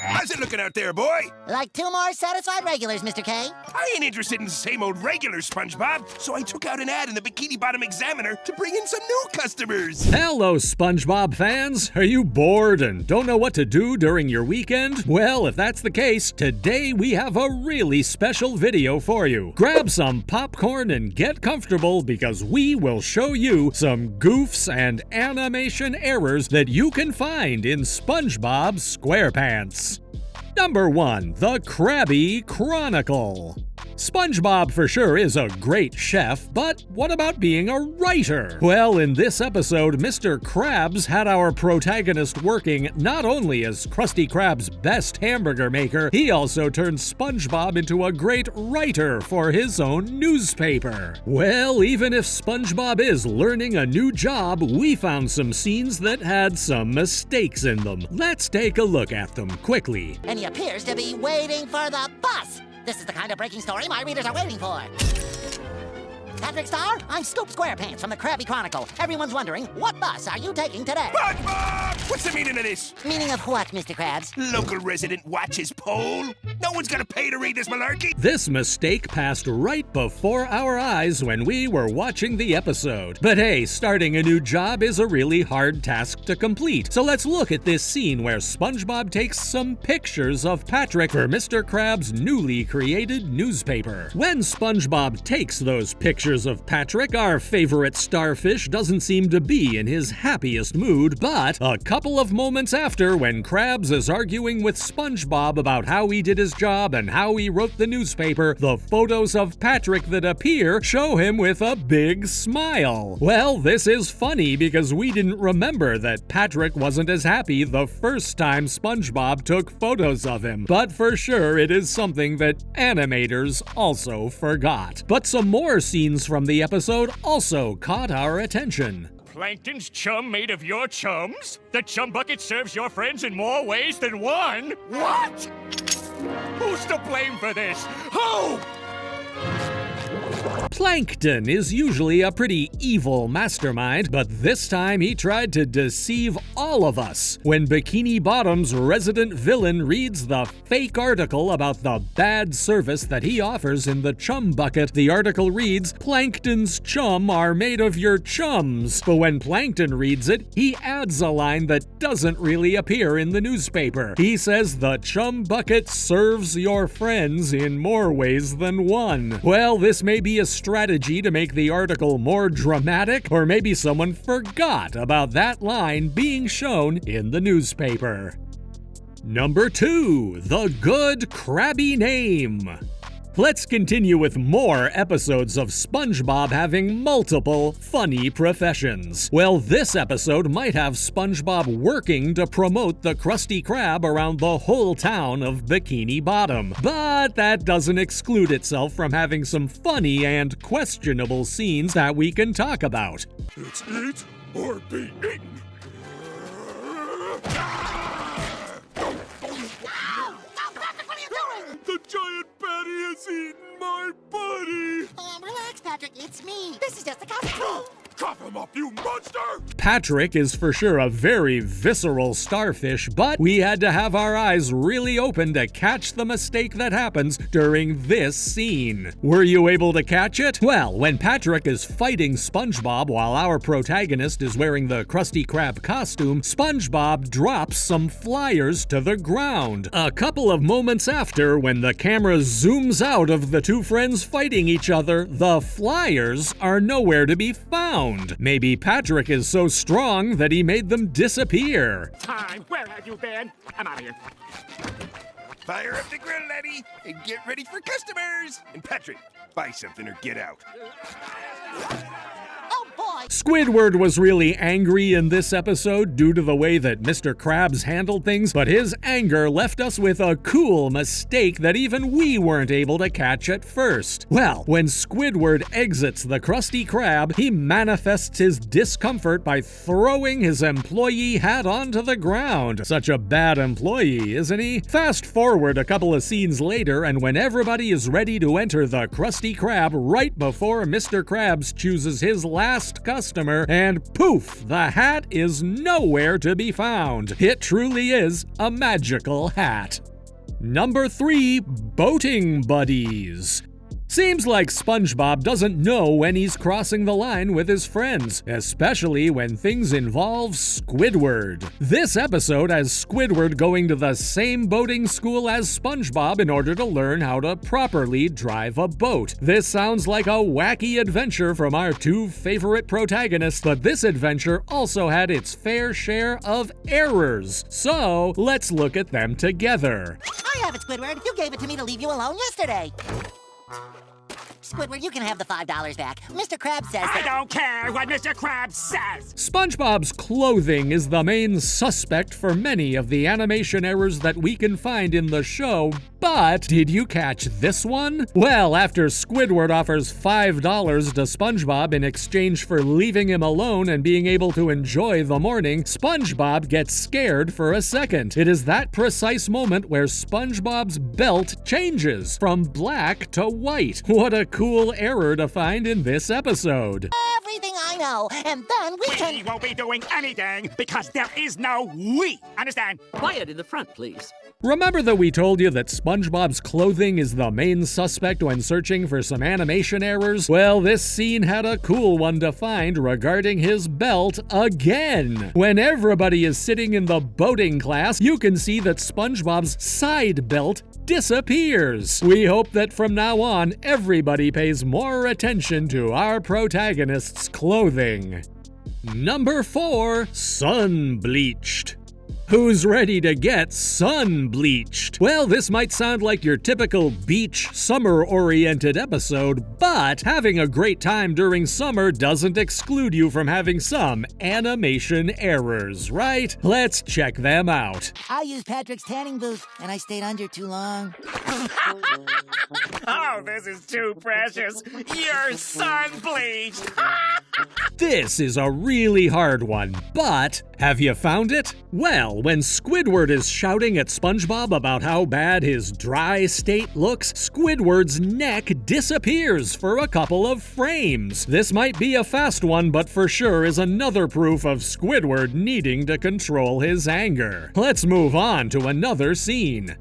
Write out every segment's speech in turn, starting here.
How's it looking out there, boy? Like 2 more satisfied regulars, Mr. K. I ain't interested in the same old regular SpongeBob, so I took out an ad in the Bikini Bottom Examiner to bring in some new customers. Hello, SpongeBob fans. Are you bored and don't know what to do during your weekend? Well, if that's the case, today we have a really special video for you. Grab some popcorn and get comfortable because we will show you some goofs and animation errors that you can find in SpongeBob SquarePants. Number 1. The Krabby Chronicle. SpongeBob for sure is a great chef, but what about being a writer? Well, in this episode, Mr. Krabs had our protagonist working not only as Krusty Krab's best hamburger maker, he also turned SpongeBob into a great writer for his own newspaper. Well, even if SpongeBob is learning a new job, we found some scenes that had some mistakes in them. Let's take a look at them quickly. And he appears to be waiting for the bus. This is the kind of breaking story my readers are waiting for. Patrick Star, I'm Scoop SquarePants from the Krabby Chronicle. Everyone's wondering, what bus are you taking today? SpongeBob! What's the meaning of this? Meaning of what, Mr. Krabs? Local resident watches poll? No one's gonna pay to read this malarkey? This mistake passed right before our eyes when we were watching the episode. But hey, starting a new job is a really hard task to complete. So let's look at this scene where SpongeBob takes some pictures of Patrick for Mr. Krabs' newly created newspaper. When SpongeBob takes those pictures of Patrick, our favorite starfish doesn't seem to be in his happiest mood, but a couple of moments after, when Krabs is arguing with SpongeBob about how he did his job and how he wrote the newspaper, the photos of Patrick that appear show him with a big smile. Well, this is funny because we didn't remember that Patrick wasn't as happy the first time SpongeBob took photos of him, but for sure it is something that animators also forgot. But some more scenes from the episode also caught our attention. Plankton's chum made of your chums? The chum bucket serves your friends in more ways than one? What? Who's to blame for this? Who? Plankton is usually a pretty evil mastermind, but this time he tried to deceive all of us. When Bikini Bottom's resident villain reads the fake article about the bad service that he offers in the chum bucket, the article reads, "Plankton's chum are made of your chums." But when Plankton reads it, he adds a line that doesn't really appear in the newspaper. He says the chum bucket serves your friends in more ways than one. Well, this may be a strategy to make the article more dramatic, or maybe someone forgot about that line being shown in the newspaper. Number 2. The Good Krabby Name. Let's continue with more episodes of SpongeBob having multiple funny professions. Well, this episode might have SpongeBob working to promote the Krusty Krab around the whole town of Bikini Bottom. But that doesn't exclude itself from having some funny and questionable scenes that we can talk about. It's eat or be eaten. The giant patty has eaten my buddy! Relax, Patrick, it's me. This is just a costume. Cough him up, you monster! Patrick is for sure a very visceral starfish, but we had to have our eyes really open to catch the mistake that happens during this scene. Were you able to catch it? Well, when Patrick is fighting SpongeBob while our protagonist is wearing the Krusty Krab costume, SpongeBob drops some flyers to the ground. A couple of moments after, when the camera zooms out of the two friends fighting each other, the flyers are nowhere to be found. Maybe Patrick is so strong that he made them disappear. Time, where have you been? I'm out of here. Fire up the grill, laddie, and get ready for customers! And Patrick, buy something or get out. Oh, boy. Squidward was really angry in this episode due to the way that Mr. Krabs handled things, but his anger left us with a cool mistake that even we weren't able to catch at first. Well, when Squidward exits the Krusty Krab, he manifests his discomfort by throwing his employee hat onto the ground. Such a bad employee, isn't he? Fast forward a couple of scenes later, and when everybody is ready to enter the Krusty Krab right before Mr. Krabs chooses his last customer, and poof, the hat is nowhere to be found. It truly is a magical hat. Number 3, boating buddies. Seems like SpongeBob doesn't know when he's crossing the line with his friends, especially when things involve Squidward. This episode has Squidward going to the same boating school as SpongeBob in order to learn how to properly drive a boat. This sounds like a wacky adventure from our 2 favorite protagonists, but this adventure also had its fair share of errors. So, let's look at them together. I have it, Squidward. You gave it to me to leave you alone yesterday. Squidward, you can have the $5 back. Mr. Krabs says I don't care what Mr. Krabs says! SpongeBob's clothing is the main suspect for many of the animation errors that we can find in the show, but did you catch this one? Well, after Squidward offers $5 to SpongeBob in exchange for leaving him alone and being able to enjoy the morning, SpongeBob gets scared for a second. It is that precise moment where SpongeBob's belt changes from black to white. What a cool error to find in this episode. everything I know, and then we can... We won't be doing anything because there is no we. Understand? Quiet in the front, please. Remember that we told you that SpongeBob's clothing is the main suspect when searching for some animation errors? Well, this scene had a cool one to find regarding his belt again. When everybody is sitting in the boating class, you can see that SpongeBob's side belt disappears. We hope that from now on, everybody pays more attention to our protagonist's clothing. Number 4, sun bleached. Who's ready to get sun bleached? Well, this might sound like your typical beach, summer-oriented episode, but having a great time during summer doesn't exclude you from having some animation errors, right? Let's check them out. I used Patrick's tanning booth, and I stayed under too long. Oh, this is too precious. You're sun bleached. This is a really hard one, but have you found it? Well, when Squidward is shouting at SpongeBob about how bad his dry state looks, Squidward's neck disappears for a couple of frames. This might be a fast one, but for sure is another proof of Squidward needing to control his anger. Let's move on to another scene.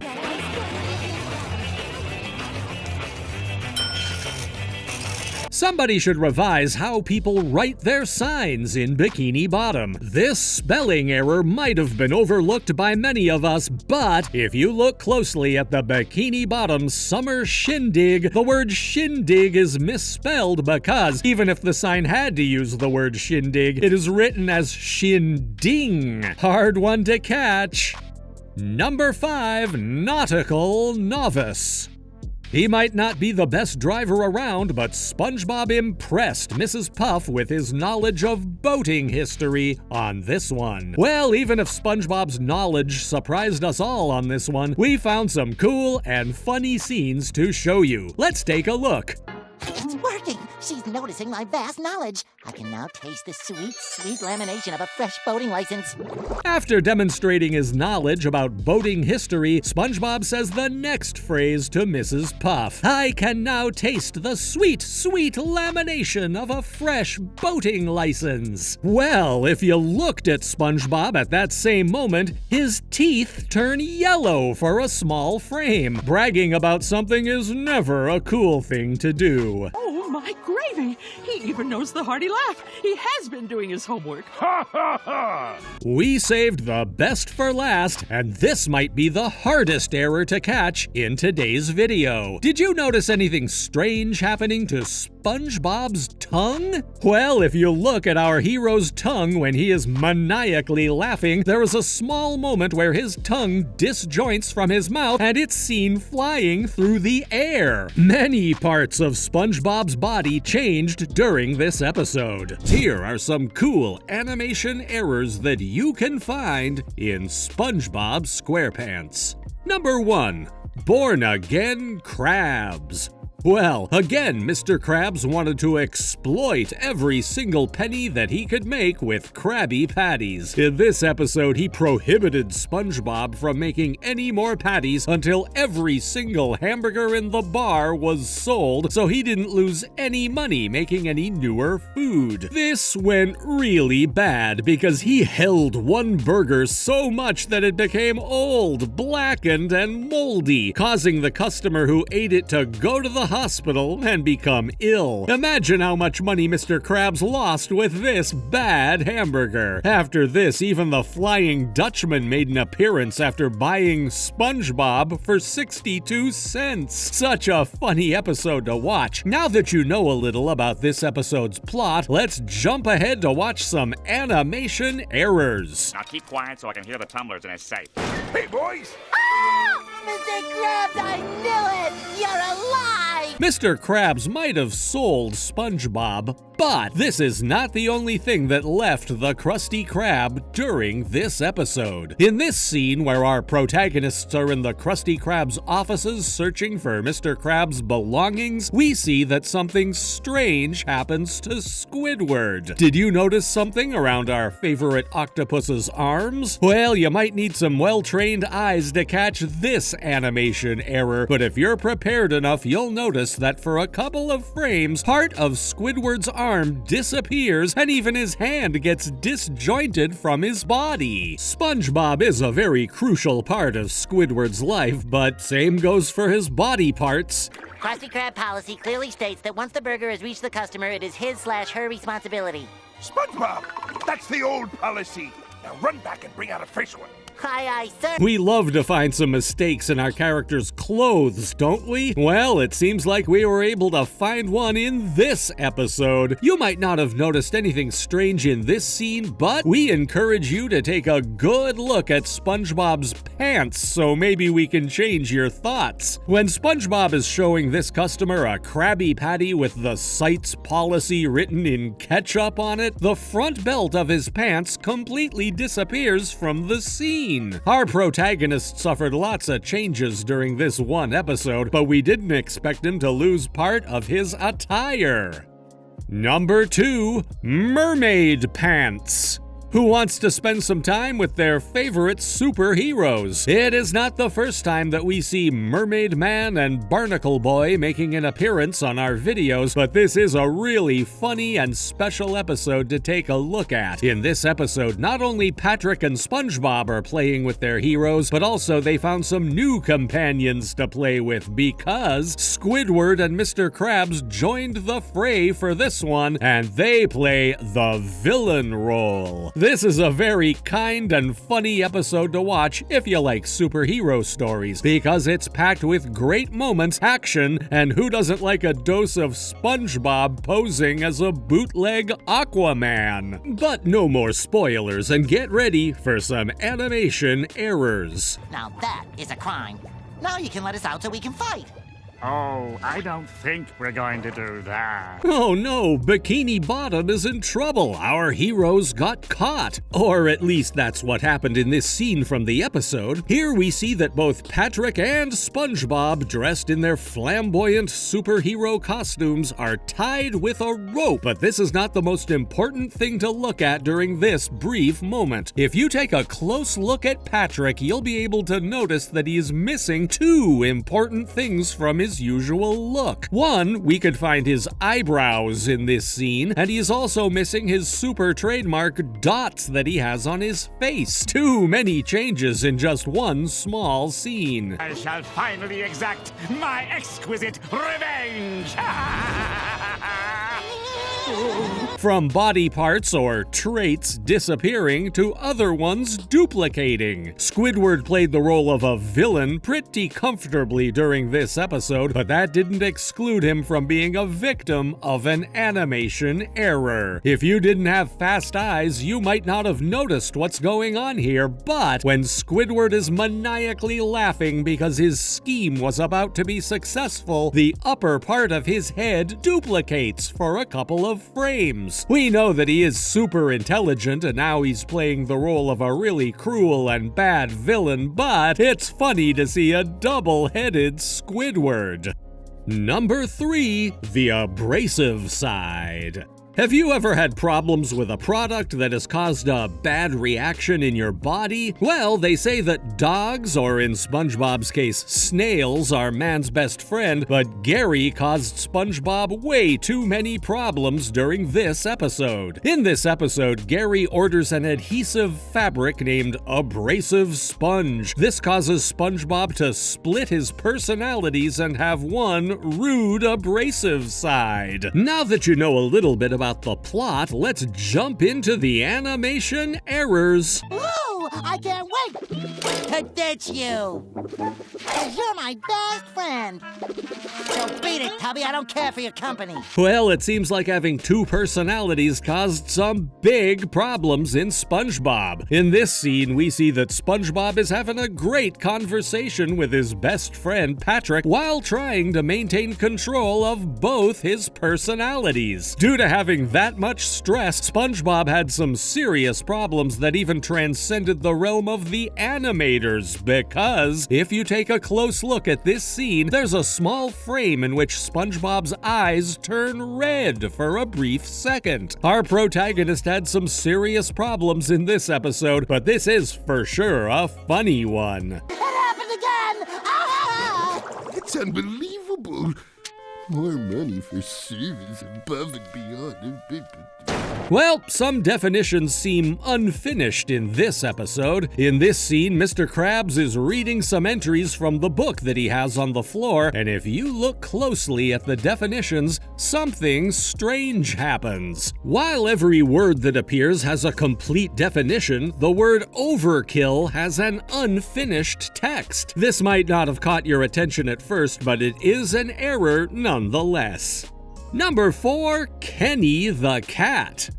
Somebody should revise how people write their signs in Bikini Bottom. This spelling error might have been overlooked by many of us, but if you look closely at the Bikini Bottom Summer Shindig, the word shindig is misspelled because even if the sign had to use the word shindig, it is written as shinding. Hard one to catch. Number 5, Nautical Novice. He might not be the best driver around, but SpongeBob impressed Mrs. Puff with his knowledge of boating history on this one. Well, even if SpongeBob's knowledge surprised us all on this one, we found some cool and funny scenes to show you. Let's take a look. It's working! She's noticing my vast knowledge. I can now taste the sweet, sweet lamination of a fresh boating license. After demonstrating his knowledge about boating history, SpongeBob says the next phrase to Mrs. Puff. I can now taste the sweet, sweet lamination of a fresh boating license. Well, if you looked at SpongeBob at that same moment, his teeth turn yellow for a small frame. Bragging about something is never a cool thing to do. Oh, my gravy! He even knows the hearty laugh. He has been doing his homework. Ha ha ha! We saved the best for last, and this might be the hardest error to catch in today's video. Did you notice anything strange happening to SpongeBob's tongue? Well, if you look at our hero's tongue when he is maniacally laughing, there is a small moment where his tongue disjoints from his mouth and it's seen flying through the air. Many parts of SpongeBob's body changed during this episode. Here are some cool animation errors that you can find in SpongeBob SquarePants. Number 1. Born Again Crabs. Well, again, Mr. Krabs wanted to exploit every single penny that he could make with Krabby Patties. In this episode, he prohibited SpongeBob from making any more patties until every single hamburger in the bar was sold, so he didn't lose any money making any newer food. This went really bad because he held one burger so much that it became old, blackened, and moldy, causing the customer who ate it to go to the hospital and become ill. Imagine how much money Mr. Krabs lost with this bad hamburger. After this, even the Flying Dutchman made an appearance after buying SpongeBob for 62 cents. Such a funny episode to watch. Now that you know a little about this episode's plot, let's jump ahead to watch some animation errors. Now keep quiet so I can hear the tumblers in his safe. Hey, boys! Mr. Krabs, I knew it! You're alive! Mr. Krabs might have sold SpongeBob, but this is not the only thing that left the Krusty Krab during this episode. In this scene, where our protagonists are in the Krusty Krab's offices searching for Mr. Krab's belongings, we see that something strange happens to Squidward. Did you notice something around our favorite octopus's arms? Well, you might need some well-trained eyes to catch this animation error, but if you're prepared enough, you'll notice that for a couple of frames, part of Squidward's arm disappears and even his hand gets disjointed from his body. SpongeBob is a very crucial part of Squidward's life, but same goes for his body parts. Krusty Krab policy clearly states that once the burger has reached the customer, it is his/her responsibility. SpongeBob, that's the old policy. Now run back and bring out a fresh one. Aye, aye, sir. We love to find some mistakes in our characters' clothes, don't we? Well, it seems like we were able to find one in this episode. You might not have noticed anything strange in this scene, but we encourage you to take a good look at SpongeBob's pants so maybe we can change your thoughts. When SpongeBob is showing this customer a Krabby Patty with the site's policy written in ketchup on it, the front belt of his pants completely disappears from the scene. Our protagonist suffered lots of changes during this one episode, but we didn't expect him to lose part of his attire. Number 2, mermaid pants. Who wants to spend some time with their favorite superheroes? It is not the first time that we see Mermaid Man and Barnacle Boy making an appearance on our videos, but this is a really funny and special episode to take a look at. In this episode, not only Patrick and SpongeBob are playing with their heroes, but also they found some new companions to play with because Squidward and Mr. Krabs joined the fray for this one, and they play the villain role. This is a very kind and funny episode to watch if you like superhero stories, because it's packed with great moments, action, and who doesn't like a dose of SpongeBob posing as a bootleg Aquaman? But no more spoilers, and get ready for some animation errors. Now that is a crime. Now you can let us out so we can fight. Oh, I don't think we're going to do that. Oh no, Bikini Bottom is in trouble. Our heroes got caught. Or at least that's what happened in this scene from the episode. Here we see that both Patrick and SpongeBob, dressed in their flamboyant superhero costumes, are tied with a rope. But this is not the most important thing to look at during this brief moment. If you take a close look at Patrick, you'll be able to notice that he is missing two important things from his usual look. One, we could find his eyebrows in this scene, and he's also missing his super trademark dots that he has on his face. Too many changes in just one small scene. I shall finally exact my exquisite revenge! From body parts or traits disappearing to other ones duplicating. Squidward played the role of a villain pretty comfortably during this episode, but that didn't exclude him from being a victim of an animation error. If you didn't have fast eyes, you might not have noticed what's going on here, but when Squidward is maniacally laughing because his scheme was about to be successful, the upper part of his head duplicates for a couple of frames. We know that he is super intelligent and now he's playing the role of a really cruel and bad villain, but it's funny to see a double-headed Squidward. Number 3, the abrasive side. Have you ever had problems with a product that has caused a bad reaction in your body? Well, they say that dogs, or in SpongeBob's case, snails, are man's best friend, but Gary caused SpongeBob way too many problems during this episode. In this episode, Gary orders an adhesive fabric named Abrasive Sponge. This causes SpongeBob to split his personalities and have one rude abrasive side. Now that you know a little bit about the plot, let's jump into the animation errors. Ooh, I can't wait to ditch you. 'Cause you're my best friend. So beat it, Tubby. I don't care for your company. Well, it seems like having two personalities caused some big problems in SpongeBob. In this scene, we see that SpongeBob is having a great conversation with his best friend Patrick while trying to maintain control of both his personalities. Due to having that much stress, SpongeBob had some serious problems that even transcended the realm of the animators, because if you take a close look at this scene, there's a small frame in which SpongeBob's eyes turn red for a brief second. Our protagonist had some serious problems in this episode, but this is for sure a funny one. It happened again! Ah! It's unbelievable. More money for service above and beyond. Well, some definitions seem unfinished in this episode. In this scene, Mr. Krabs is reading some entries from the book that he has on the floor, and if you look closely at the definitions, something strange happens. While every word that appears has a complete definition, the word overkill has an unfinished text. This might not have caught your attention at first, but it is an error nonetheless. Number 4, Kenny the Cat.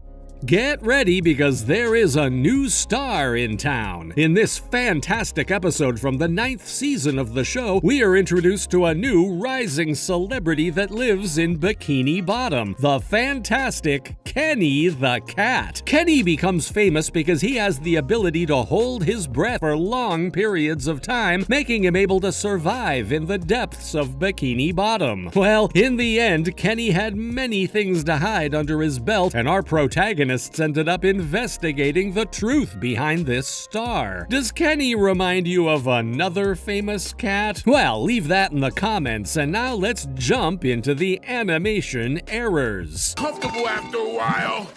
Get ready, because there is a new star in town. In this fantastic episode from the 9th season of the show, we are introduced to a new rising celebrity that lives in Bikini Bottom, the fantastic Kenny the Cat. Kenny becomes famous because he has the ability to hold his breath for long periods of time, making him able to survive in the depths of Bikini Bottom. Well, in the end, Kenny had many things to hide under his belt, and our protagonist ended up investigating the truth behind this star. Does Kenny remind you of another famous cat? Well, leave that in the comments, and now let's jump into the animation errors. Comfortable after a while.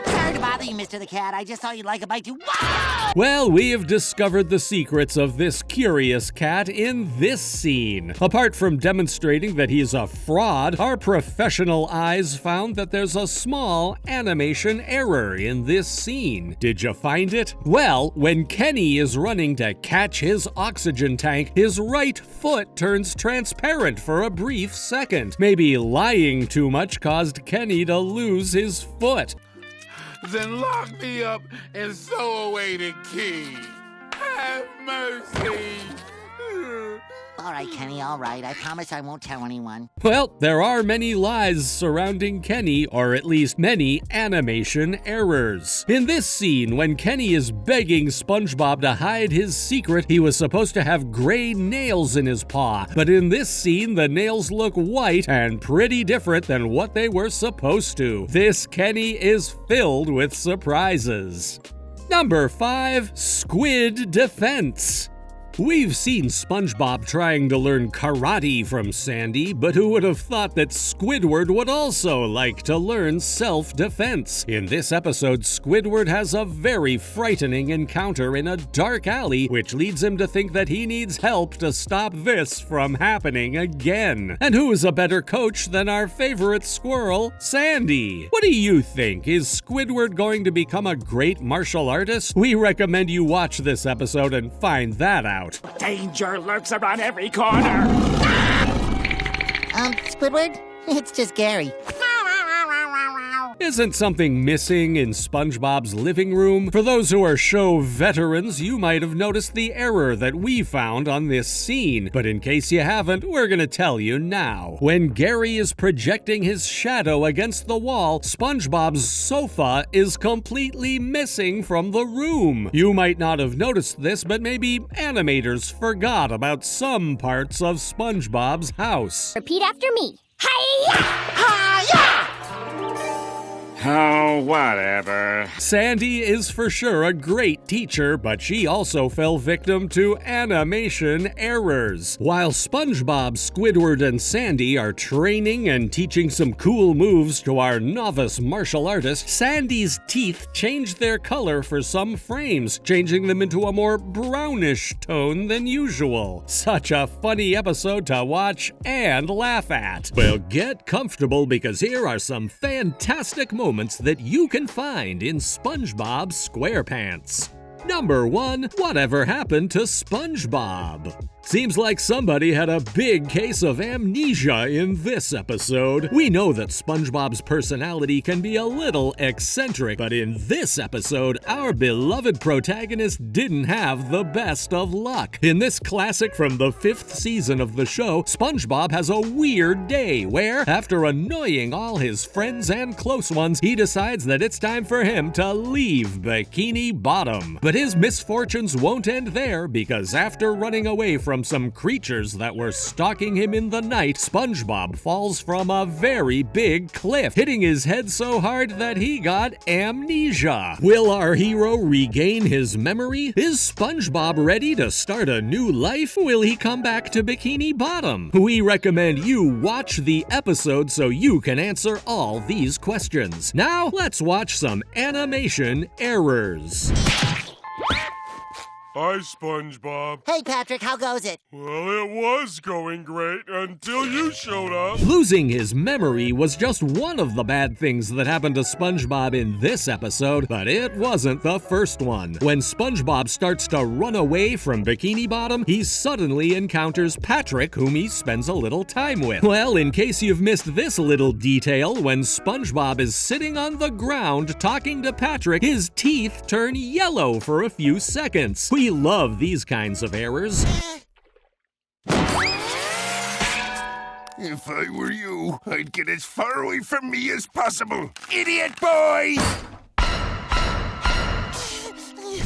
Sorry to bother you, Mr. the Cat. I just thought you'd like a bite too. Wow! Well, we have discovered the secrets of this curious cat in this scene. Apart from demonstrating that he's a fraud, our professional eyes found that there's a small animation error in this scene. Did you find it? Well, when Kenny is running to catch his oxygen tank, his right foot turns transparent for a brief second. Maybe lying too much caused Kenny to lose his foot. Then lock me up and sew away the key. Have mercy. All right, Kenny, all right. I promise I won't tell anyone. Well, there are many lies surrounding Kenny, or at least many animation errors. In this scene, when Kenny is begging SpongeBob to hide his secret, he was supposed to have gray nails in his paw. But in this scene, the nails look white and pretty different than what they were supposed to. This Kenny is filled with surprises. Number 5, Squid Defense. We've seen SpongeBob trying to learn karate from Sandy, but who would have thought that Squidward would also like to learn self-defense? In this episode, Squidward has a very frightening encounter in a dark alley, which leads him to think that he needs help to stop this from happening again. And who is a better coach than our favorite squirrel, Sandy? What do you think? Is Squidward going to become a great martial artist? We recommend you watch this episode and find that out. Danger lurks around every corner. Squidward? It's just Gary. Isn't something missing in SpongeBob's living room? For those who are show veterans, you might have noticed the error that we found on this scene, but in case you haven't, we're gonna tell you now. When Gary is projecting his shadow against the wall, SpongeBob's sofa is completely missing from the room. You might not have noticed this, but maybe animators forgot about some parts of SpongeBob's house. Repeat after me. Hi-ya! Hi-ya! Oh, whatever. Sandy is for sure a great teacher, but she also fell victim to animation errors. While SpongeBob, Squidward, and Sandy are training and teaching some cool moves to our novice martial artist, Sandy's teeth changed their color for some frames, changing them into a more brownish tone than usual. Such a funny episode to watch and laugh at. Well, get comfortable because here are some fantastic moments that you can find in SpongeBob SquarePants. Number 1. Whatever happened to SpongeBob? Seems like somebody had a big case of amnesia in this episode. We know that SpongeBob's personality can be a little eccentric, but in this episode, our beloved protagonist didn't have the best of luck. In this classic from the 5th season of the show, SpongeBob has a weird day where, after annoying all his friends and close ones, he decides that it's time for him to leave Bikini Bottom. But his misfortunes won't end there, because after running away from some creatures that were stalking him in the night, SpongeBob falls from a very big cliff, hitting his head so hard that he got amnesia. Will our hero regain his memory? Is SpongeBob ready to start a new life? Will he come back to Bikini Bottom? We recommend you watch the episode so you can answer all these questions. Now, let's watch some animation errors. Hi, SpongeBob. Hey, Patrick, how goes it? Well, it was going great until you showed up. Losing his memory was just one of the bad things that happened to SpongeBob in this episode, but it wasn't the first one. When SpongeBob starts to run away from Bikini Bottom, he suddenly encounters Patrick, whom he spends a little time with. Well, in case you've missed this little detail, when SpongeBob is sitting on the ground talking to Patrick, his teeth turn yellow for a few seconds. We love these kinds of errors. If I were you, I'd get as far away from me as possible. Idiot boy!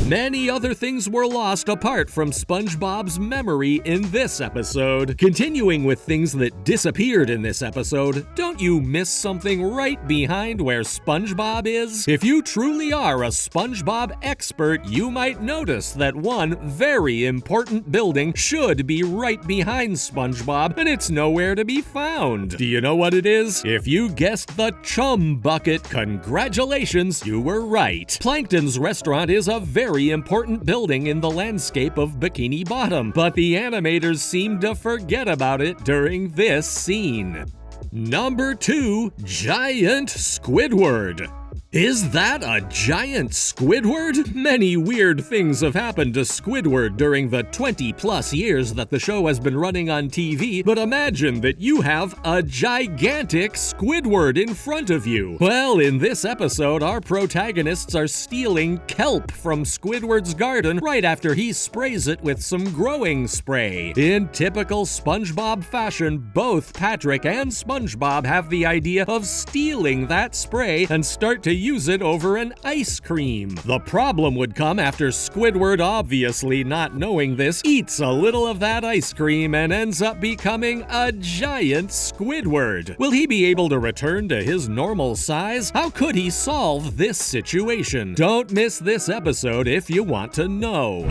Many other things were lost apart from SpongeBob's memory in this episode. Continuing with things that disappeared in this episode, don't you miss something right behind where SpongeBob is? If you truly are a SpongeBob expert, you might notice that one very important building should be right behind SpongeBob, and it's nowhere to be found. Do you know what it is? If you guessed the Chum Bucket, congratulations, you were right. Plankton's restaurant is a very important building in the landscape of Bikini Bottom, but the animators seem to forget about it during this scene. Number 2, Giant Squidward. Is that a giant Squidward? Many weird things have happened to Squidward during the 20+ years that the show has been running on TV, but imagine that you have a gigantic Squidward in front of you. Well, in this episode, our protagonists are stealing kelp from Squidward's garden right after he sprays it with some growing spray. In typical SpongeBob fashion, both Patrick and SpongeBob have the idea of stealing that spray and start to use it over an ice cream. The problem would come after Squidward, obviously not knowing this, eats a little of that ice cream and ends up becoming a giant Squidward. Will he be able to return to his normal size? How could he solve this situation? Don't miss this episode if you want to know.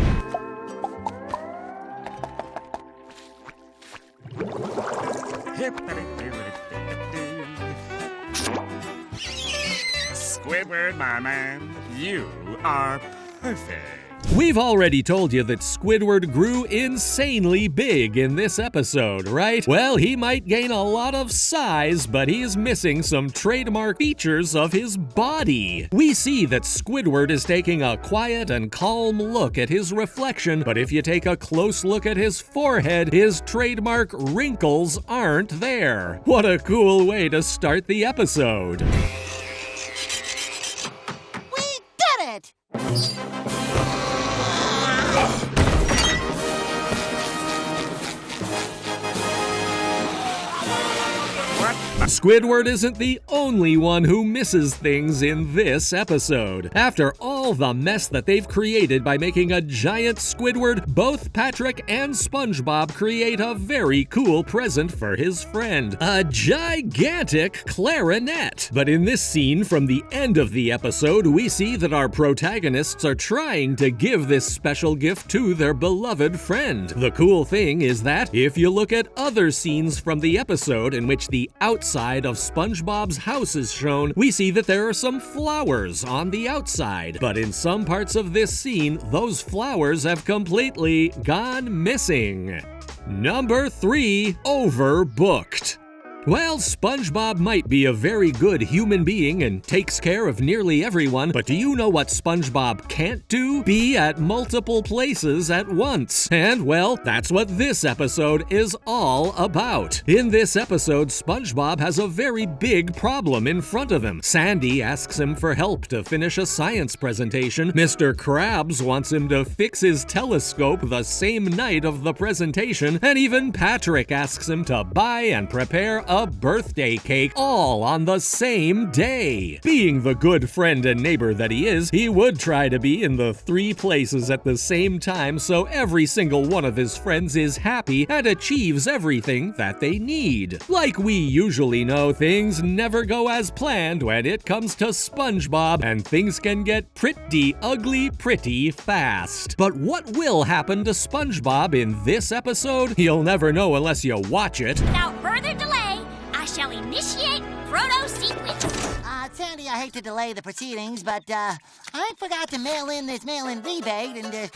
Squidward, my man, you are perfect. We've already told you that Squidward grew insanely big in this episode, right? Well, he might gain a lot of size, but he's missing some trademark features of his body. We see that Squidward is taking a quiet and calm look at his reflection, but if you take a close look at his forehead, his trademark wrinkles aren't there. What a cool way to start the episode. it. Squidward isn't the only one who misses things in this episode. After all the mess that they've created by making a giant Squidward, both Patrick and SpongeBob create a very cool present for his friend, a gigantic clarinet. But in this scene from the end of the episode, we see that our protagonists are trying to give this special gift to their beloved friend. The cool thing is that if you look at other scenes from the episode in which the outside of SpongeBob's house is shown, we see that there are some flowers on the outside. But in some parts of this scene, those flowers have completely gone missing. Number 3, overbooked. Well, SpongeBob might be a very good human being and takes care of nearly everyone, but do you know what SpongeBob can't do? Be at multiple places at once. And, well, that's what this episode is all about. In this episode, SpongeBob has a very big problem in front of him. Sandy asks him for help to finish a science presentation. Mr. Krabs wants him to fix his telescope the same night of the presentation, and even Patrick asks him to buy and prepare a birthday cake all on the same day. Being the good friend and neighbor that he is, he would try to be in the 3 places at the same time so every single one of his friends is happy and achieves everything that they need. Like we usually know, things never go as planned when it comes to SpongeBob, and things can get pretty ugly pretty fast. But what will happen to SpongeBob in this episode? You'll never know unless you watch it. Without further delay, I shall initiate proto sequence. Sandy, I hate to delay the proceedings, but I forgot to mail in this mail-in rebate, and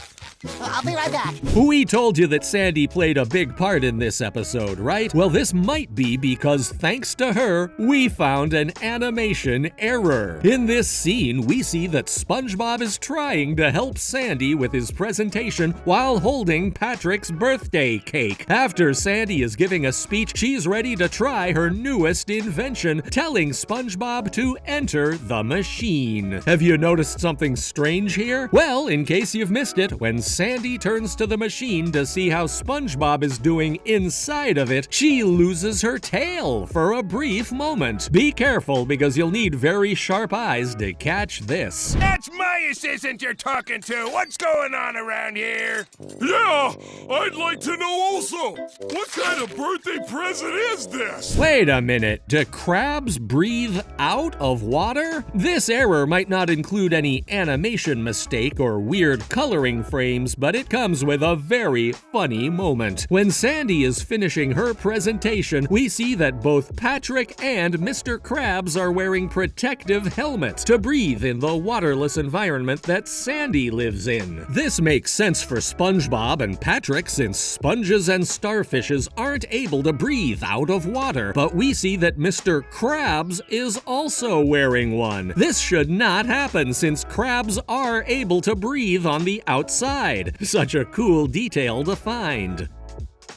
I'll be right back. We told you that Sandy played a big part in this episode, right? Well, this might be because thanks to her, we found an animation error. In this scene, we see that SpongeBob is trying to help Sandy with his presentation while holding Patrick's birthday cake. After Sandy is giving a speech, she's ready to try her newest invention, telling SpongeBob to enter the machine. Have you noticed something strange here? Well, in case you've missed it, when Sandy turns to the machine to see how SpongeBob is doing inside of it, she loses her tail for a brief moment. Be careful, because you'll need very sharp eyes to catch this. That's my assistant you're talking to. What's going on around here? Yeah, I'd like to know also. What kind of birthday present is this? Wait a minute, do crabs breathe out of water? This error might not include any animation mistake or weird coloring frames, but it comes with a very funny moment. When Sandy is finishing her presentation, we see that both Patrick and Mr. Krabs are wearing protective helmets to breathe in the waterless environment that Sandy lives in. This makes sense for SpongeBob and Patrick, since sponges and starfishes aren't able to breathe out of water, but we see that Mr. Krabs is also wearing one. This should not happen, since crabs are able to breathe on the outside. Such a cool detail to find.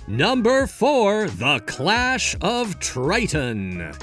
Number 4, the Clash of Triton.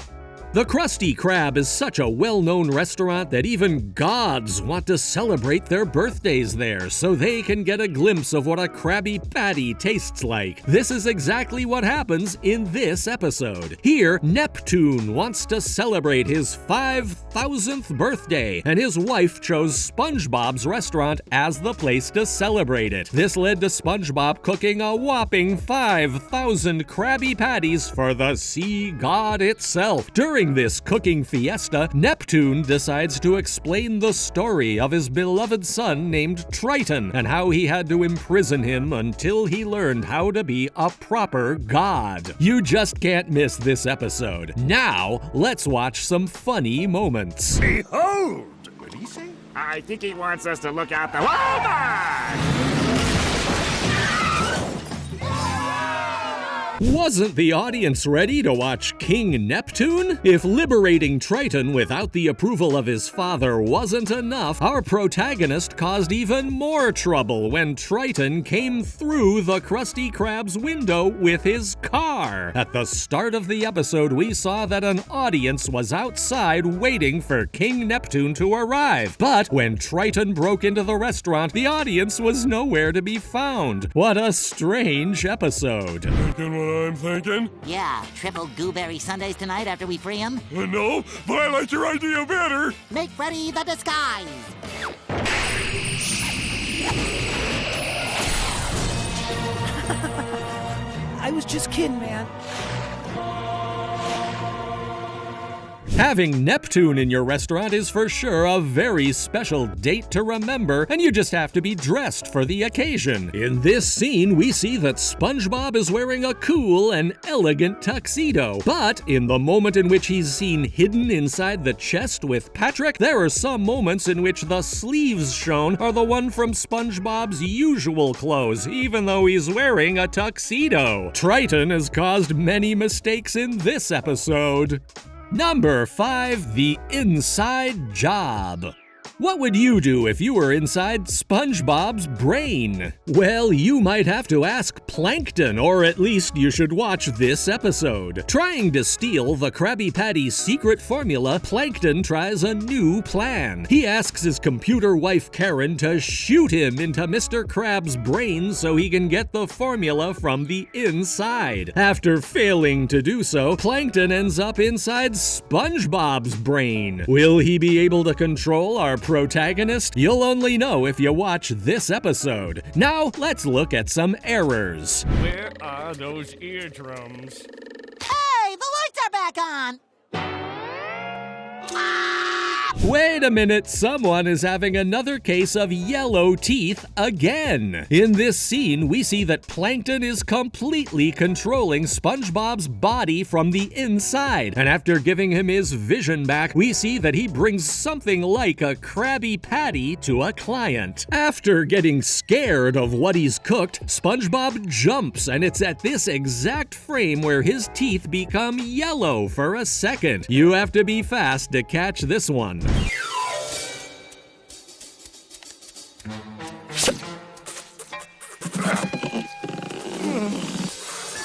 The Krusty Krab is such a well-known restaurant that even gods want to celebrate their birthdays there so they can get a glimpse of what a Krabby Patty tastes like. This is exactly what happens in this episode. Here, Neptune wants to celebrate his 5,000th birthday, and his wife chose SpongeBob's restaurant as the place to celebrate it. This led to SpongeBob cooking a whopping 5,000 Krabby Patties for the sea god itself. During this cooking fiesta, Neptune decides to explain the story of his beloved son named Triton and how he had to imprison him until he learned how to be a proper god. You just can't miss this episode. Now, let's watch some funny moments. Behold! What did he say? I think he wants us to look out the... Oh my! Wasn't the audience ready to watch King Neptune? If liberating Triton without the approval of his father wasn't enough, our protagonist caused even more trouble when Triton came through the Krusty Krab's window with his car. At the start of the episode, we saw that an audience was outside waiting for King Neptune to arrive. But when Triton broke into the restaurant, the audience was nowhere to be found. What a strange episode. Thinking what I'm thinking? Yeah, triple gooberry sundaes tonight after we free him? No, but I like your idea better. Make Freddy the disguise! I was just kidding, man. Having Neptune in your restaurant is for sure a very special date to remember, and you just have to be dressed for the occasion. In this scene, we see that SpongeBob is wearing a cool and elegant tuxedo. But in the moment in which he's seen hidden inside the chest with Patrick, there are some moments in which the sleeves shown are the one from SpongeBob's usual clothes, even though he's wearing a tuxedo. Triton has caused many mistakes in this episode. Number 5, the inside job. What would you do if you were inside SpongeBob's brain? Well, you might have to ask Plankton, or at least you should watch this episode. Trying to steal the Krabby Patty's secret formula, Plankton tries a new plan. He asks his computer wife Karen to shoot him into Mr. Krabs' brain so he can get the formula from the inside. After failing to do so, Plankton ends up inside SpongeBob's brain. Will he be able to control our protagonist? You'll only know if you watch this episode. Now, let's look at some errors. Where are those eardrums? Hey, the lights are back on! Wait a minute, someone is having another case of yellow teeth again. In this scene, we see that Plankton is completely controlling SpongeBob's body from the inside, and after giving him his vision back, we see that he brings something like a Krabby Patty to a client. After getting scared of what he's cooked, SpongeBob jumps, and it's at this exact frame where his teeth become yellow for a second. You have to be fast to catch this one.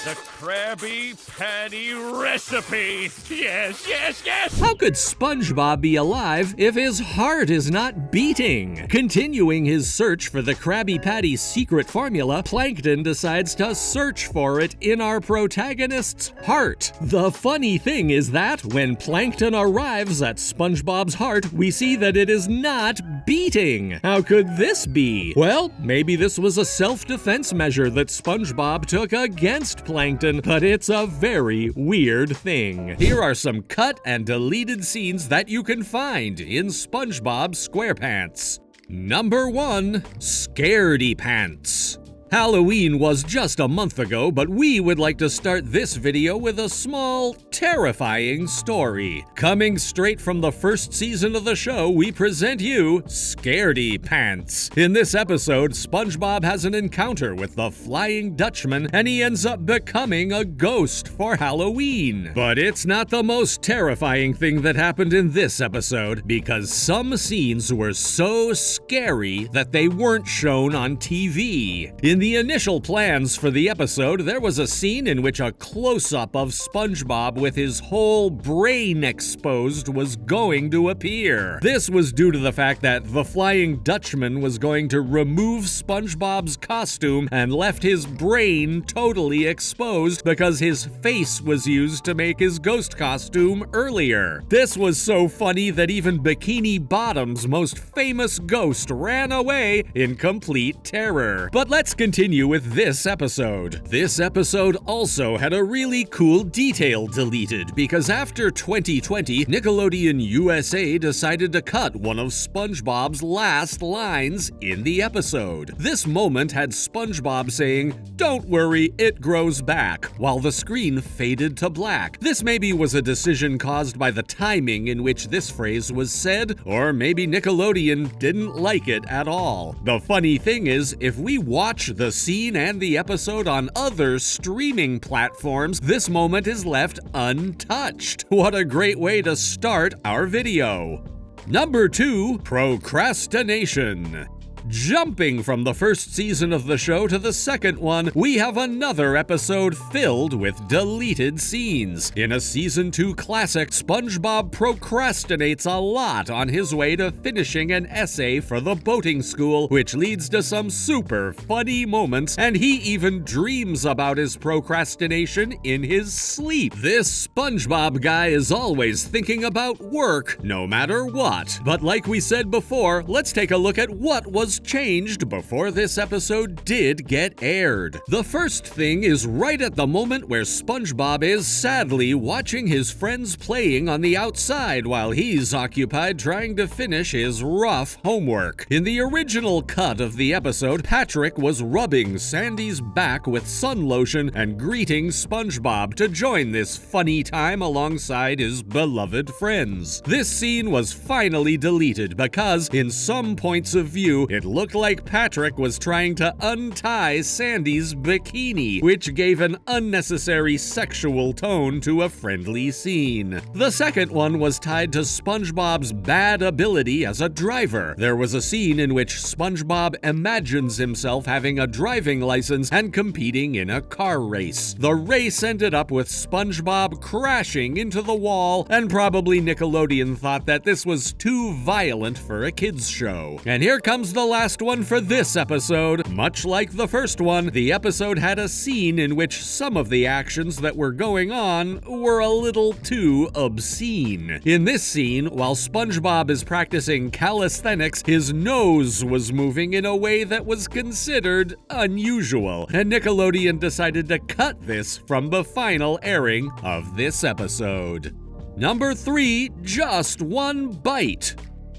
The Krabby Patty recipe! Yes, yes, yes! How could SpongeBob be alive if his heart is not beating? Continuing his search for the Krabby Patty's secret formula, Plankton decides to search for it in our protagonist's heart. The funny thing is that when Plankton arrives at SpongeBob's heart, we see that it is not beating. How could this be? Well, maybe this was a self-defense measure that SpongeBob took against Plankton, but it's a very weird thing. Here are some cut and deleted scenes that you can find in SpongeBob SquarePants. Number 1, Scaredy Pants. Halloween was just a month ago, but we would like to start this video with a small, terrifying story. Coming straight from the first season of the show, we present you Scaredy Pants. In this episode, SpongeBob has an encounter with the Flying Dutchman, and he ends up becoming a ghost for Halloween. But it's not the most terrifying thing that happened in this episode, because some scenes were so scary that they weren't shown on TV. In the initial plans for the episode, there was a scene in which a close-up of SpongeBob with his whole brain exposed was going to appear. This was due to the fact that the Flying Dutchman was going to remove SpongeBob's costume and left his brain totally exposed because his face was used to make his ghost costume earlier. This was so funny that even Bikini Bottom's most famous ghost ran away in complete terror. But let's continue with this episode. This episode also had a really cool detail deleted because after 2020, Nickelodeon USA decided to cut one of SpongeBob's last lines in the episode. This moment had SpongeBob saying, "Don't worry, it grows back," while the screen faded to black. This maybe was a decision caused by the timing in which this phrase was said, or maybe Nickelodeon didn't like it at all. The funny thing is, if we watch watched the scene and the episode on other streaming platforms, this moment is left untouched. What a great way to start our video. Number 2, procrastination. Jumping from the first season of the show to the second one, we have another episode filled with deleted scenes. In a Season 2 classic, SpongeBob procrastinates a lot on his way to finishing an essay for the boating school, which leads to some super funny moments, and he even dreams about his procrastination in his sleep. This SpongeBob guy is always thinking about work, no matter what. But like we said before, let's take a look at what was changed before this episode did get aired. The first thing is right at the moment where SpongeBob is sadly watching his friends playing on the outside while he's occupied trying to finish his rough homework. In the original cut of the episode, Patrick was rubbing Sandy's back with sun lotion and greeting SpongeBob to join this funny time alongside his beloved friends. This scene was finally deleted because, in some points of view, it looked like Patrick was trying to untie Sandy's bikini, which gave an unnecessary sexual tone to a friendly scene. The second one was tied to SpongeBob's bad ability as a driver. There was a scene in which SpongeBob imagines himself having a driving license and competing in a car race. The race ended up with SpongeBob crashing into the wall, and probably Nickelodeon thought that this was too violent for a kids show. And here comes the last one for this episode. Much like the first one, the episode had a scene in which some of the actions that were going on were a little too obscene. In this scene, while SpongeBob is practicing calisthenics, his nose was moving in a way that was considered unusual, and Nickelodeon decided to cut this from the final airing of this episode. Number 3, just one bite.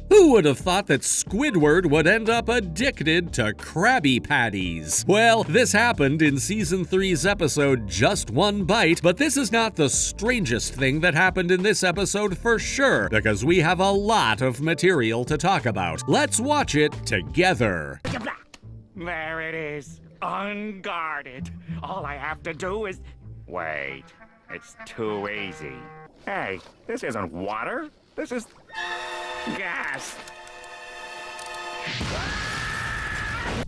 Who would have thought that Squidward would end up addicted to Krabby Patties? Well, this happened in Season 3's episode Just One Bite, but this is not the strangest thing that happened in this episode for sure, because we have a lot of material to talk about. Let's watch it together. There it is, unguarded. All I have to do is... Wait, it's too easy. Hey, this isn't water. This is... gas.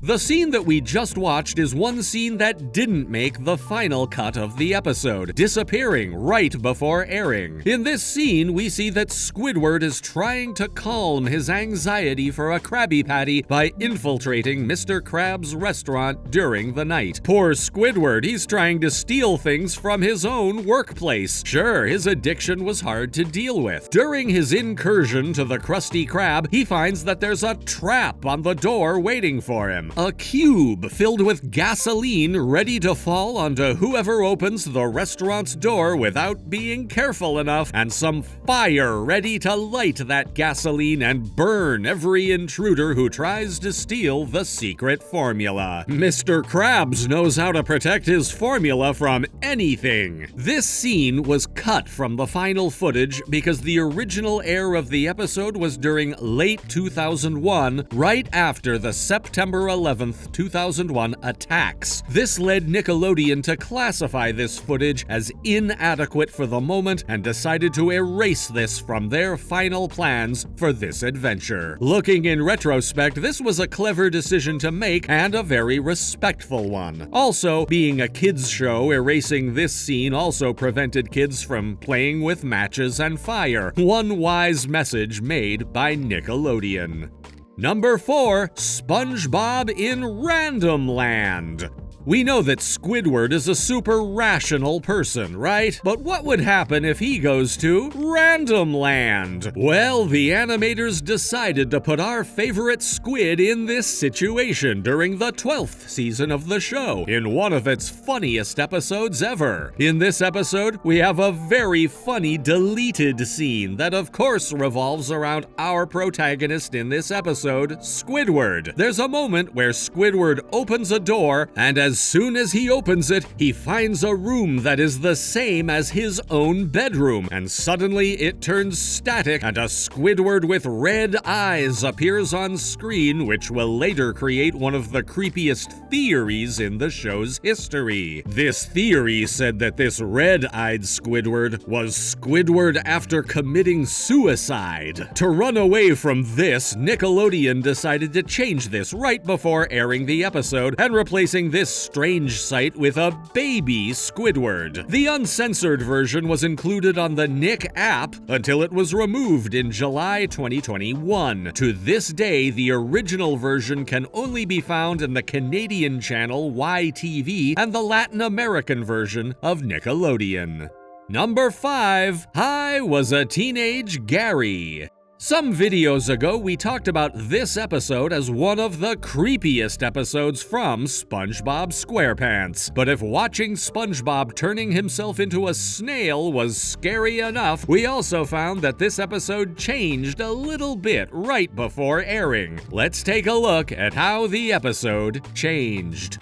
The scene that we just watched is one scene that didn't make the final cut of the episode, disappearing right before airing. In this scene, we see that Squidward is trying to calm his anxiety for a Krabby Patty by infiltrating Mr. Krabs' restaurant during the night. Poor Squidward, he's trying to steal things from his own workplace. Sure, his addiction was hard to deal with. During his incursion to the Krusty Krab, he finds that there's a trap on the door waiting for him. A cube filled with gasoline ready to fall onto whoever opens the restaurant's door without being careful enough, and some fire ready to light that gasoline and burn every intruder who tries to steal the secret formula. Mr. Krabs knows how to protect his formula from anything. This scene was cut from the final footage because the original air of the episode was during late 2001, right after the September 11th, 2001 attacks. This led Nickelodeon to classify this footage as inadequate for the moment and decided to erase this from their final plans for this adventure. Looking in retrospect, this was a clever decision to make and a very respectful one. Also, being a kids show, erasing this scene also prevented kids from playing with matches and fire. One wise message made by Nickelodeon. Number 4, SpongeBob in Random Land. We know that Squidward is a super rational person, right? But what would happen if he goes to Random Land? Well, the animators decided to put our favorite squid in this situation during the 12th season of the show, in one of its funniest episodes ever. In this episode, we have a very funny deleted scene that of course revolves around our protagonist in this episode, Squidward. There's a moment where Squidward opens a door, and as as soon as he opens it, he finds a room that is the same as his own bedroom, and suddenly it turns static and a Squidward with red eyes appears on screen, which will later create one of the creepiest theories in the show's history. This theory said that this red-eyed Squidward was Squidward after committing suicide. To run away from this, Nickelodeon decided to change this right before airing the episode and replacing this strange sight with a baby Squidward. The uncensored version was included on the Nick app until it was removed in July 2021. To this day, the original version can only be found in the Canadian channel YTV and the Latin American version of Nickelodeon. Number 5. I Was a Teenage Gary. Some videos ago, we talked about this episode as one of the creepiest episodes from SpongeBob SquarePants. But if watching SpongeBob turning himself into a snail was scary enough, we also found that this episode changed a little bit right before airing. Let's take a look at how the episode changed.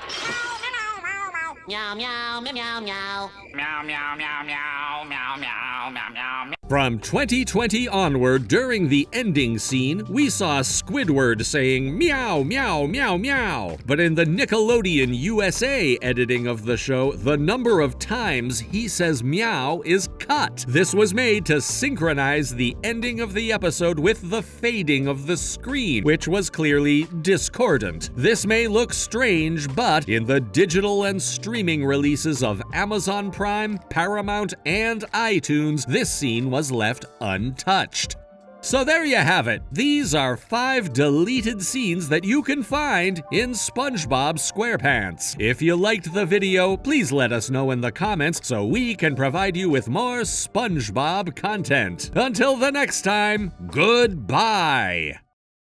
Meow, meow, meow, meow, meow. Meow, meow, meow, meow, meow, meow, meow, meow. From 2020 onward, during the ending scene, we saw Squidward saying meow, meow, meow, meow. But in the Nickelodeon USA editing of the show, the number of times he says meow is cut. This was made to synchronize the ending of the episode with the fading of the screen, which was clearly discordant. This may look strange, but in the digital and streaming releases of Amazon Prime, Paramount, and iTunes, this scene was left untouched. So there you have it. These are 5 deleted scenes that you can find in SpongeBob SquarePants. If you liked the video, please let us know in the comments so we can provide you with more SpongeBob content. Until the next time, goodbye!